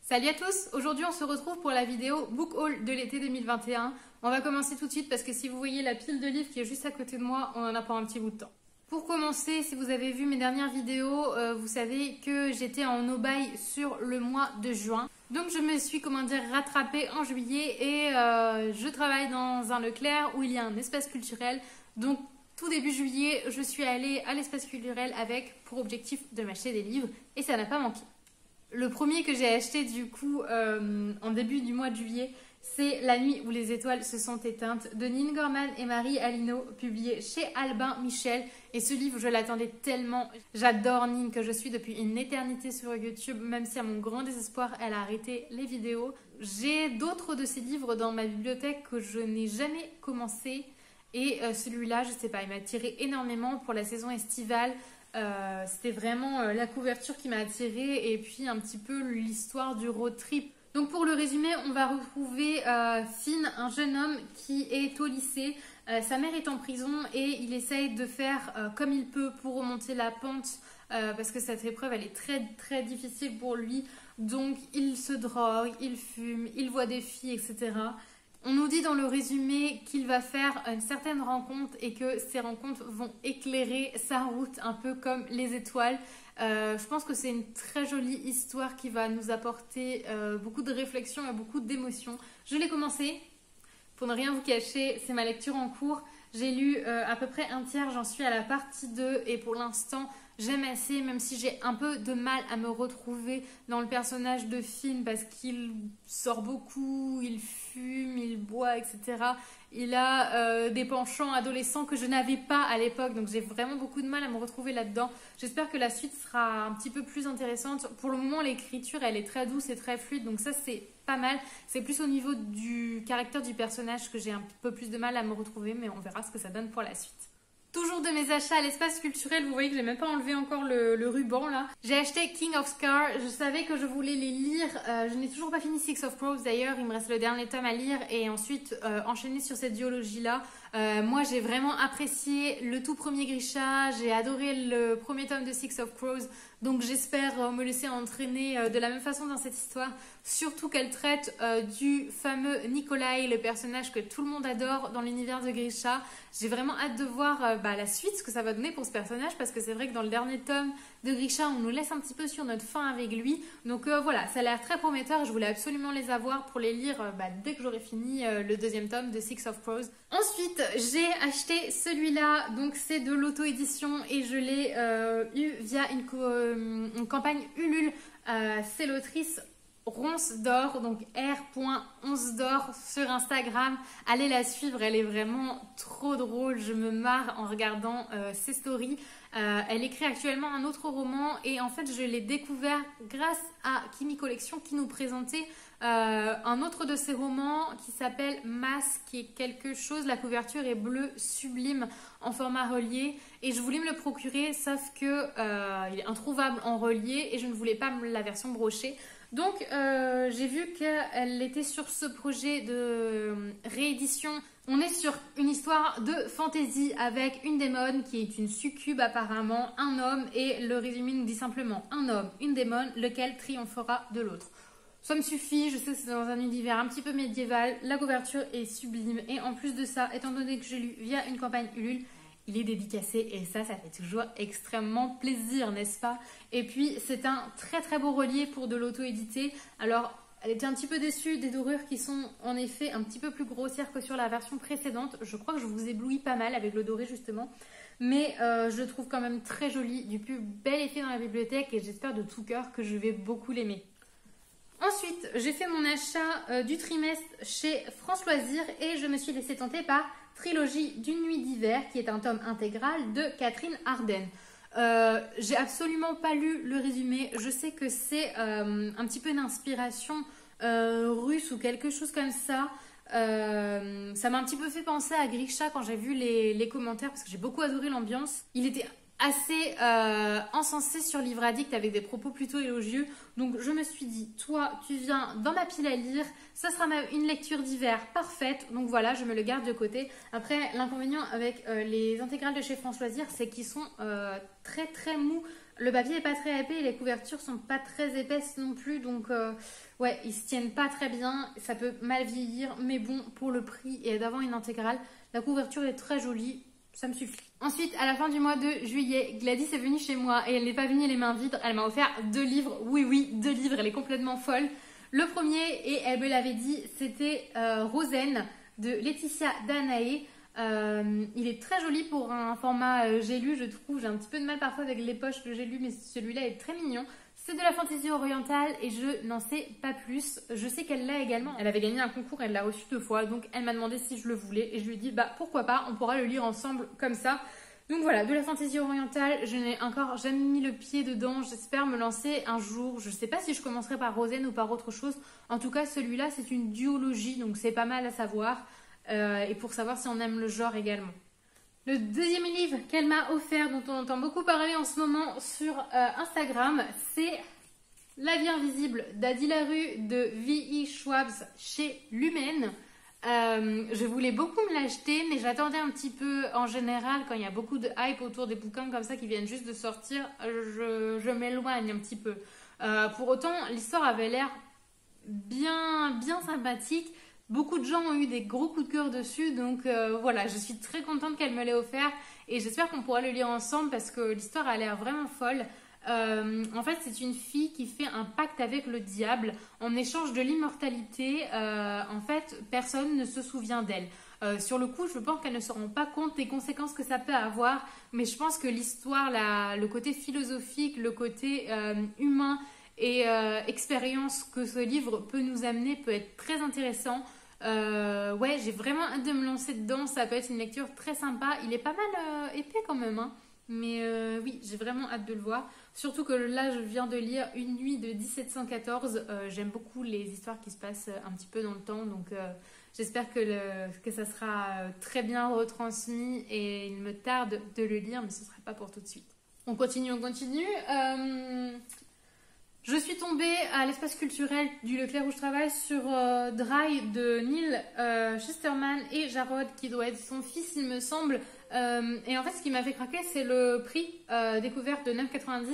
Salut à tous, aujourd'hui on se retrouve pour la vidéo Book Haul de l'été 2021. On va commencer tout de suite parce que si vous voyez la pile de livres qui est juste à côté de moi, on en a pour un petit bout de temps. Pour commencer, si vous avez vu mes dernières vidéos, vous savez que j'étais en no-buy sur le mois de juin. Donc je me suis, rattrapée en juillet et je travaille dans un Leclerc où il y a un espace culturel. Donc tout début juillet, je suis allée à l'espace culturel avec pour objectif de m'acheter des livres et ça n'a pas manqué. Le premier que j'ai acheté du coup en début du mois de juillet, c'est La nuit où les étoiles se sont éteintes de Nin Gorman et Marie Alino, publié chez Albin Michel. Et ce livre, je l'attendais tellement. J'adore Nin que je suis depuis une éternité sur YouTube, même si à mon grand désespoir, elle a arrêté les vidéos. J'ai d'autres de ses livres dans ma bibliothèque que je n'ai jamais commencé. Et celui-là, je sais pas, il m'a attiré énormément pour la saison estivale. C'était vraiment la couverture qui m'a attirée et puis un petit peu l'histoire du road trip. Donc pour le résumé, on va retrouver Finn, un jeune homme qui est au lycée. Sa mère est en prison et il essaye de faire comme il peut pour remonter la pente parce que cette épreuve elle est très très difficile pour lui. Donc il se drogue, il fume, il voit des filles, etc. On nous dit dans le résumé qu'il va faire une certaine rencontre et que ces rencontres vont éclairer sa route un peu comme les étoiles. Je pense que c'est une très jolie histoire qui va nous apporter beaucoup de réflexion et beaucoup d'émotions. Je l'ai commencé, pour ne rien vous cacher, c'est ma lecture en cours. J'ai lu à peu près un tiers, j'en suis à la partie 2 et pour l'instant j'aime assez, même si j'ai un peu de mal à me retrouver dans le personnage de Finn parce qu'il sort beaucoup, il fume, il boit, etc. Il a des penchants adolescents que je n'avais pas à l'époque, donc j'ai vraiment beaucoup de mal à me retrouver là-dedans. J'espère que la suite sera un petit peu plus intéressante. Pour le moment, l'écriture, elle est très douce et très fluide, donc ça c'est pas mal. C'est plus au niveau du caractère du personnage que j'ai un peu plus de mal à me retrouver, mais on verra ce que ça donne pour la suite. Toujours de mes achats à l'espace culturel, vous voyez que j'ai même pas enlevé encore le ruban là. J'ai acheté King of Scars, je savais que je voulais les lire, je n'ai toujours pas fini Six of Crows d'ailleurs, il me reste le dernier tome à lire et ensuite enchaîner sur cette duologie là. Moi j'ai vraiment apprécié le tout premier Grisha, j'ai adoré le premier tome de Six of Crows, donc j'espère me laisser entraîner de la même façon dans cette histoire, surtout qu'elle traite du fameux Nikolai, le personnage que tout le monde adore dans l'univers de Grisha. J'ai vraiment hâte de voir la suite, ce que ça va donner pour ce personnage, parce que c'est vrai que dans le dernier tome de Grisha, on nous laisse un petit peu sur notre fin avec lui. Donc voilà, ça a l'air très prometteur. Je voulais absolument les avoir pour les lire dès que j'aurai fini le deuxième tome de Six of Crows. Ensuite, j'ai acheté celui-là, donc c'est de l'auto-édition et je l'ai eu via une campagne Ulule. C'est l'autrice Ronce d'or, donc R.Once d'or sur Instagram. Allez la suivre, elle est vraiment trop drôle. Je me marre en regardant ses stories. Elle écrit actuellement un autre roman et en fait je l'ai découvert grâce à Kimi Collection qui nous présentait un autre de ses romans qui s'appelle Masse, qui est quelque chose, la couverture est bleue sublime en format relié et je voulais me le procurer sauf que il est introuvable en relié et je ne voulais pas la version brochée. Donc j'ai vu qu'elle était sur ce projet de réédition. On est sur une histoire de fantasy avec une démone qui est une succube apparemment, un homme et le résumé nous dit simplement un homme, une démone, lequel triomphera de l'autre. Ça me suffit, je sais que c'est dans un univers un petit peu médiéval, la couverture est sublime et en plus de ça, étant donné que j'ai lu via une campagne Ulule, il est dédicacé et ça fait toujours extrêmement plaisir, n'est-ce pas? Et puis c'est un très très beau relié pour de l'auto-édité. Alors elle était un petit peu déçue des dorures qui sont en effet un petit peu plus grossières que sur la version précédente. Je crois que je vous éblouis pas mal avec le doré justement. Mais je le trouve quand même très joli, du plus bel effet dans la bibliothèque et j'espère de tout cœur que je vais beaucoup l'aimer. Ensuite, j'ai fait mon achat du trimestre chez France Loisirs et je me suis laissée tenter par Trilogie d'une nuit d'hiver qui est un tome intégral de Catherine Arden. J'ai absolument pas lu le résumé, je sais que c'est un petit peu une inspiration russe ou quelque chose comme ça. Ça m'a un petit peu fait penser à Grisha quand j'ai vu les commentaires parce que j'ai beaucoup adoré l'ambiance. Il était assez encensé sur Livre Addict avec des propos plutôt élogieux. Donc je me suis dit, toi tu viens dans ma pile à lire, ça sera une lecture d'hiver parfaite. Donc voilà, je me le garde de côté. Après, l'inconvénient avec les intégrales de chez France Loisirs, c'est qu'ils sont très très mous Le papier est pas très épais et les couvertures sont pas très épaisses non plus, donc ouais, ils se tiennent pas très bien, ça peut mal vieillir, mais bon, pour le prix et d'avoir une intégrale, la couverture est très jolie, ça me suffit. Ensuite, à la fin du mois de juillet, Gladys est venue chez moi et elle n'est pas venue les mains vides, elle m'a offert 2 livres, oui, 2 livres, elle est complètement folle. Le premier, et elle me l'avait dit, c'était Rosen de Laetitia Danae. Il est très joli pour un format j'ai lu, je trouve. J'ai un petit peu de mal parfois avec les poches de j'ai lu, mais celui-là est très mignon. C'est de la fantaisie orientale et je n'en sais pas plus. Je sais qu'elle l'a également. Elle avait gagné un concours, elle l'a reçu 2 fois, donc elle m'a demandé si je le voulais et je lui ai dit bah pourquoi pas, on pourra le lire ensemble comme ça. Donc voilà, de la fantaisie orientale, je n'ai encore jamais mis le pied dedans. J'espère me lancer un jour. Je ne sais pas si je commencerai par Rosen ou par autre chose. En tout cas, celui-là, c'est une duologie, donc c'est pas mal à savoir. Et pour savoir si on aime le genre également. Le deuxième livre qu'elle m'a offert, dont on entend beaucoup parler en ce moment sur Instagram, c'est La vie invisible d'Adi Larue de V.E. Schwab chez Lumen. Je voulais beaucoup me l'acheter, mais j'attendais un petit peu. En général, quand il y a beaucoup de hype autour des bouquins comme ça qui viennent juste de sortir, je m'éloigne un petit peu. Pour autant, l'histoire avait l'air bien sympathique. Beaucoup de gens ont eu des gros coups de cœur dessus, donc voilà, je suis très contente qu'elle me l'ait offert et j'espère qu'on pourra le lire ensemble parce que l'histoire a l'air vraiment folle. En fait, c'est une fille qui fait un pacte avec le diable en échange de l'immortalité. En fait, personne ne se souvient d'elle. Sur le coup, je pense qu'elle ne se rend pas compte des conséquences que ça peut avoir, mais je pense que l'histoire, le côté philosophique, le côté humain et expérience que ce livre peut nous amener peut être très intéressant. Ouais, j'ai vraiment hâte de me lancer dedans. Ça peut être une lecture très sympa. Il est pas mal épais quand même, hein. Mais oui, j'ai vraiment hâte de le voir. Surtout que là, je viens de lire Une nuit de 1714. J'aime beaucoup les histoires qui se passent un petit peu dans le temps. Donc j'espère que ça sera très bien retransmis. Et il me tarde de le lire, mais ce ne sera pas pour tout de suite. On continue. Je suis tombée à l'espace culturel du Leclerc où je travaille sur Dry de Neil Chesterman et Jarrod, qui doit être son fils, il me semble. Et en fait, ce qui m'a fait craquer, c'est le prix découverte de 9,90.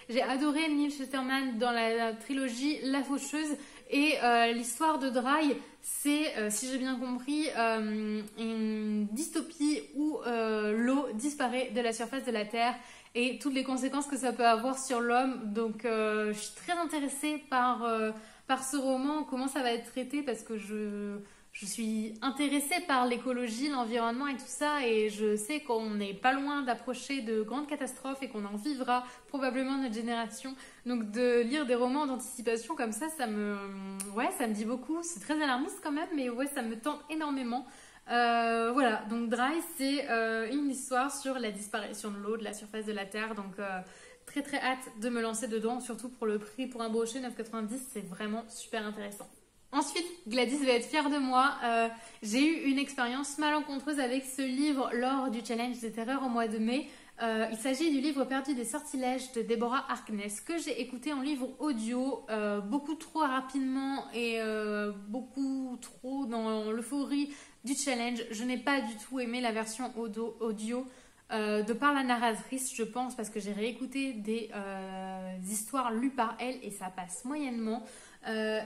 J'ai adoré Neil Chesterman dans la trilogie La Faucheuse. Et l'histoire de Dry, c'est, si j'ai bien compris, une dystopie où l'eau disparaît de la surface de la Terre et toutes les conséquences que ça peut avoir sur l'homme. Donc je suis très intéressée par ce roman, comment ça va être traité, parce que je suis intéressée par l'écologie, l'environnement et tout ça, et je sais qu'on n'est pas loin d'approcher de grandes catastrophes et qu'on en vivra probablement notre génération. Donc de lire des romans d'anticipation comme ça me dit beaucoup. C'est très alarmiste quand même, mais ouais, ça me tente énormément. Voilà, donc Dry, c'est une histoire sur la disparition de l'eau de la surface de la Terre. Donc très hâte de me lancer dedans, surtout pour le prix, pour un brochet 9,90, c'est vraiment super intéressant. Ensuite, Gladys va être fière de moi. J'ai eu une expérience malencontreuse avec ce livre lors du challenge des terreurs au mois de mai. Il s'agit du livre Perdu des sortilèges de Deborah Harkness, que j'ai écouté en livre audio beaucoup trop rapidement et beaucoup trop dans l'euphorie du challenge. Je n'ai pas du tout aimé la version audio de par la narratrice, je pense, parce que j'ai réécouté des histoires lues par elle et ça passe moyennement.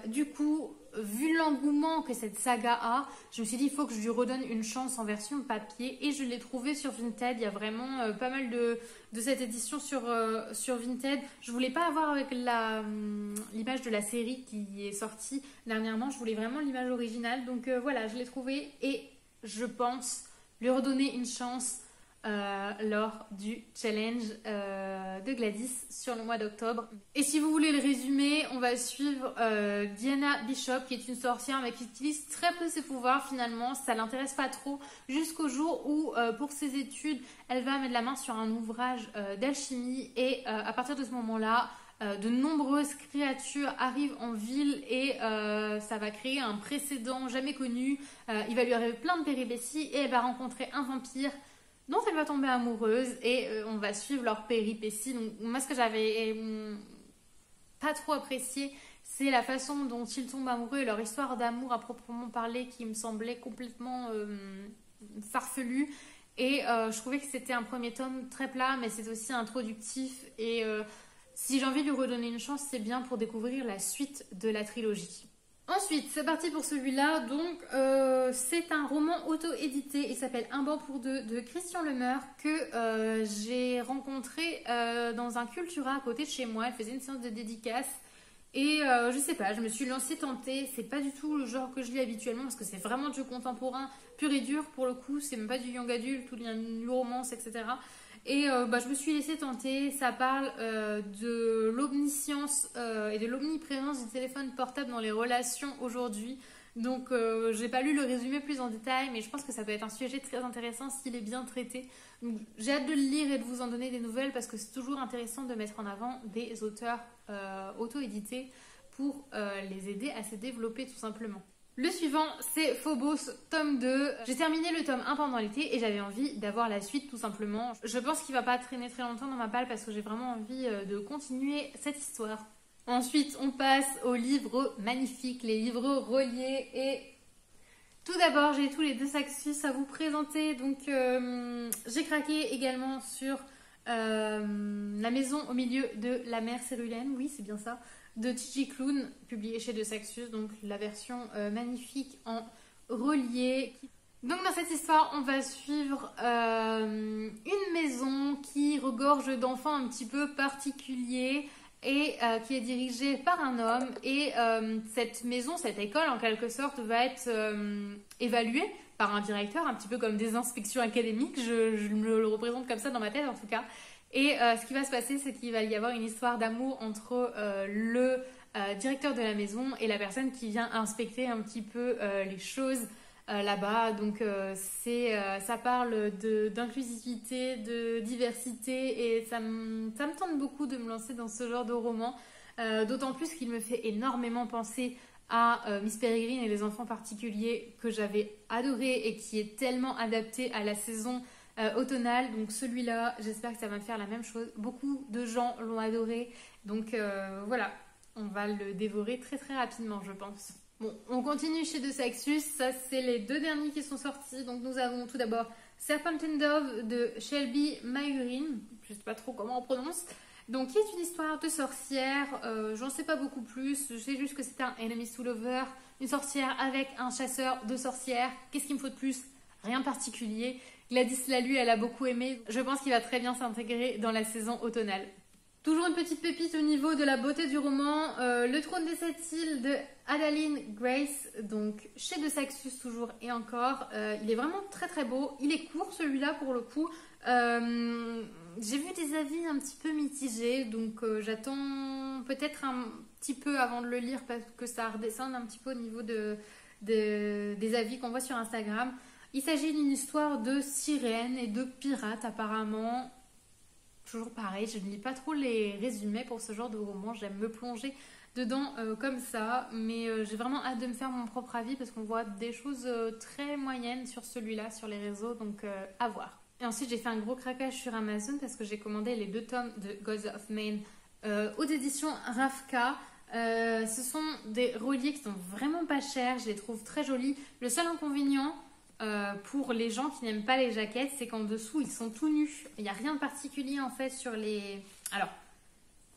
Du coup, vu l'engouement que cette saga a, je me suis dit il faut que je lui redonne une chance en version papier et je l'ai trouvé sur Vinted. Il y a vraiment pas mal de cette édition sur Vinted. Je voulais pas avoir avec l'image de la série qui est sortie dernièrement, je voulais vraiment l'image originale. Donc voilà, je l'ai trouvé et je pense lui redonner une chance lors du challenge de Gladys sur le mois d'octobre. Et si vous voulez le résumer, on va suivre Diana Bishop, qui est une sorcière mais qui utilise très peu ses pouvoirs finalement. Ça l'intéresse pas trop jusqu'au jour où pour ses études elle va mettre la main sur un ouvrage d'alchimie et à partir de ce moment-là de nombreuses créatures arrivent en ville et ça va créer un précédent jamais connu. Il va lui arriver plein de péripéties et elle va rencontrer un vampire dont elle va tomber amoureuse et on va suivre leurs péripéties. Donc moi, ce que j'avais pas trop apprécié, c'est la façon dont ils tombent amoureux et leur histoire d'amour à proprement parler qui me semblait complètement farfelue. et je trouvais que c'était un premier tome très plat, mais c'est aussi introductif et si j'ai envie de lui redonner une chance, c'est bien pour découvrir la suite de la trilogie. Ensuite, c'est parti pour celui-là. Donc, c'est un roman auto-édité. Il s'appelle Un banc pour deux de Christian Lemeur que j'ai rencontré dans un Cultura à côté de chez moi. Elle faisait une séance de dédicace. Et je sais pas, je me suis lancée tentée. C'est pas du tout le genre que je lis habituellement parce que c'est vraiment du contemporain pur et dur pour le coup. C'est même pas du young adulte ou du romance, etc. Et je me suis laissée tenter. Ça parle de l'omniscience et de l'omniprésence du téléphone portable dans les relations aujourd'hui. Donc, j'ai pas lu le résumé plus en détail, mais je pense que ça peut être un sujet très intéressant s'il est bien traité. Donc, j'ai hâte de le lire et de vous en donner des nouvelles parce que c'est toujours intéressant de mettre en avant des auteurs auto-édités pour les aider à se développer tout simplement. Le suivant, c'est Phobos, tome 2. J'ai terminé le tome 1 pendant l'été et j'avais envie d'avoir la suite tout simplement. Je pense qu'il va pas traîner très longtemps dans ma palle parce que j'ai vraiment envie de continuer cette histoire. Ensuite, on passe aux livres magnifiques, les livres reliés. Et tout d'abord, j'ai tous les deux Saxus à vous présenter. Donc, j'ai craqué également sur La maison au milieu de la mer cérulaine. Oui, c'est bien ça. De Gigi Clown, publié chez De Saxus, donc la version magnifique en relié. Donc dans cette histoire, on va suivre une maison qui regorge d'enfants un petit peu particuliers et qui est dirigée par un homme. Et cette maison, cette école en quelque sorte, va être évaluée par un directeur, un petit peu comme des inspections académiques. Je me le représente comme ça dans ma tête en tout cas. Et ce qui va se passer, c'est qu'il va y avoir une histoire d'amour entre le directeur de la maison et la personne qui vient inspecter un petit peu les choses là-bas. Donc ça parle d'inclusivité, de diversité et ça me tente beaucoup de me lancer dans ce genre de roman. D'autant plus qu'il me fait énormément penser à Miss Peregrine et les enfants particuliers que j'avais adoré et qui est tellement adapté à la saison automnale. Donc celui-là, j'espère que ça va me faire la même chose. Beaucoup de gens l'ont adoré. Donc voilà, on va le dévorer très très rapidement, je pense. Bon, on continue chez De Saxus. Ça, c'est les deux derniers qui sont sortis. Donc nous avons tout d'abord Serpent and Dove de Shelby Mayurin. Je sais pas trop comment on prononce. Donc, qui est une histoire de sorcière. J'en sais pas beaucoup plus. Je sais juste que c'est un enemies to lover. Une sorcière avec un chasseur de sorcières. Qu'est-ce qu'il me faut de plus? Rien de particulier. Gladys l'a lu, elle a beaucoup aimé. Je pense qu'il va très bien s'intégrer dans la saison automnale. Toujours une petite pépite au niveau de la beauté du roman. Le trône des sept îles de Adaline Grace. Donc, chez De Saxus toujours et encore. Il est vraiment très très beau. Il est court celui-là pour le coup. J'ai vu des avis un petit peu mitigés, donc j'attends peut-être un petit peu avant de le lire parce que ça redescende un petit peu au niveau des avis qu'on voit sur Instagram. Il s'agit d'une histoire de sirènes et de pirates apparemment. Toujours pareil, je ne lis pas trop les résumés pour ce genre de roman, j'aime me plonger dedans comme ça, mais j'ai vraiment hâte de me faire mon propre avis parce qu'on voit des choses très moyennes sur celui-là, sur les réseaux, donc à voir. Et ensuite, j'ai fait un gros craquage sur Amazon parce que j'ai commandé les 2 tomes de Gods of Maine aux éditions Ravka. Ce sont des reliés qui sont vraiment pas chers, je les trouve très jolis. Le seul inconvénient pour les gens qui n'aiment pas les jaquettes, c'est qu'en dessous, ils sont tout nus. Il n'y a rien de particulier en fait sur les... Alors,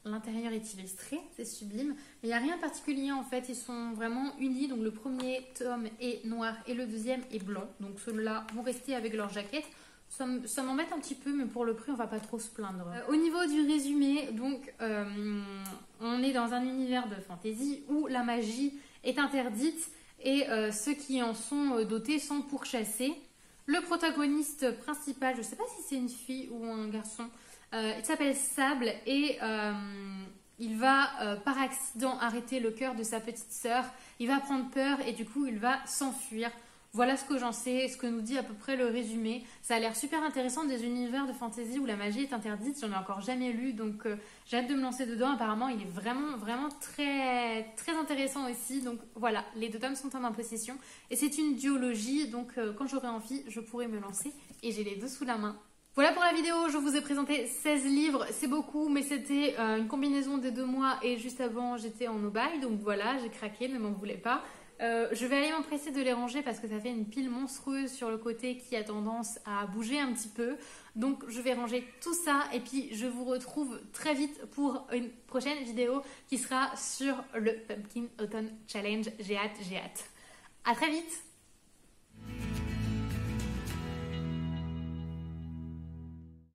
l'intérieur est illustré, c'est sublime. Mais il n'y a rien de particulier en fait, ils sont vraiment unis. Donc le premier tome est noir et le deuxième est blanc. Donc ceux-là vont rester avec leur jaquette. Ça m'embête un petit peu, mais pour le prix, on va pas trop se plaindre. Au niveau du résumé, donc, on est dans un univers de fantasy où la magie est interdite et ceux qui en sont dotés sont pourchassés. Le protagoniste principal, je ne sais pas si c'est une fille ou un garçon, il s'appelle Sable et il va par accident arrêter le cœur de sa petite sœur. Il va prendre peur et du coup, il va s'enfuir. Voilà ce que j'en sais, ce que nous dit à peu près le résumé. Ça a l'air super intéressant, des univers de fantasy où la magie est interdite. J'en ai encore jamais lu, donc j'ai hâte de me lancer dedans. Apparemment, il est vraiment, vraiment très, très intéressant aussi. Donc voilà, les 2 tomes sont en ma possession. Et c'est une duologie, donc quand j'aurai envie, je pourrai me lancer. Et j'ai les 2 sous la main. Voilà pour la vidéo, je vous ai présenté 16 livres, c'est beaucoup, mais c'était une combinaison des 2 mois et juste avant j'étais en no-buy, donc voilà, j'ai craqué, ne m'en voulez pas. Je vais aller m'empresser de les ranger parce que ça fait une pile monstrueuse sur le côté qui a tendance à bouger un petit peu. Donc je vais ranger tout ça et puis je vous retrouve très vite pour une prochaine vidéo qui sera sur le Pumpkin Autumn Challenge. J'ai hâte, j'ai hâte. À très vite!